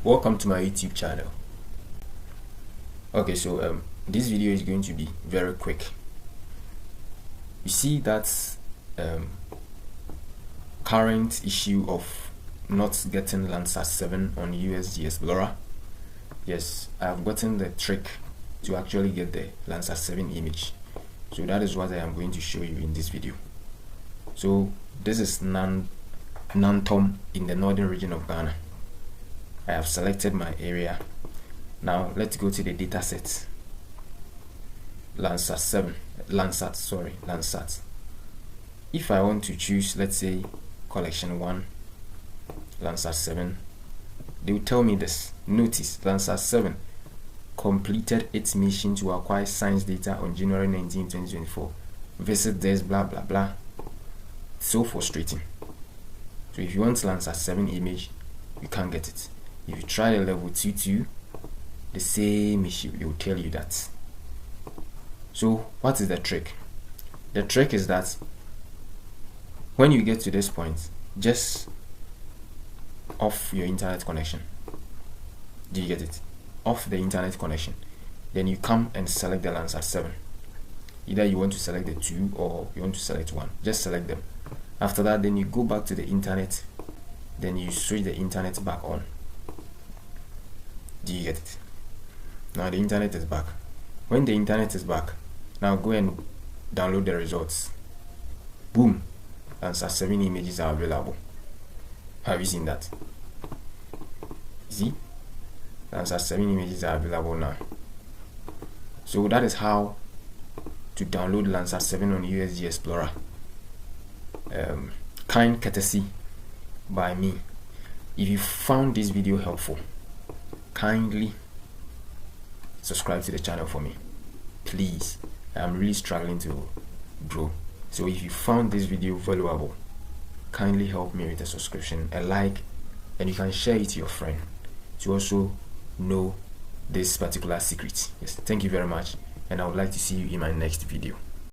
Welcome to my YouTube channel. Okay, so this video is going to be very quick. You see that current issue of not getting Landsat 7 on USGS LoRa. Yes, I have gotten the trick to actually get the Landsat 7 image. So that is what I am going to show you in this video. So this is Nantom in the northern region of Ghana. I have selected my area. Now let's go to the data set. Landsat. If I want to choose, let's say, collection 1, Landsat 7, they will tell me this. Notice, Landsat 7 completed its mission to acquire science data on January 19, 2024. Visit this, blah blah blah. So frustrating. So if you want Landsat 7 image, you can't get it. If you try a level 2.2, the same issue, it will tell you that. So what is the trick? The trick is that when you get to this point, just off your internet connection. Do you get it? Off the internet connection. Then you come and select the Landsat 7. Either you want to select the 2 or you want to select 1. Just select them. After that, then you go back to the internet. Then you switch the internet back on. Do you get it? Now the internet is back. When the internet is back, now go and download the results. Boom! Landsat 7 images are available. Have you seen that? See? Landsat 7 images are available now. So that is how to download Landsat 7 on USGS LoRa. Kind courtesy by me. If you found this video helpful, kindly subscribe to the channel for me, please. I'm really struggling to grow. So if you found this video valuable, kindly help me with a subscription, a like, and you can share it to your friend to also know this particular secret. Yes, thank you very much, and I would like to see you in my next video.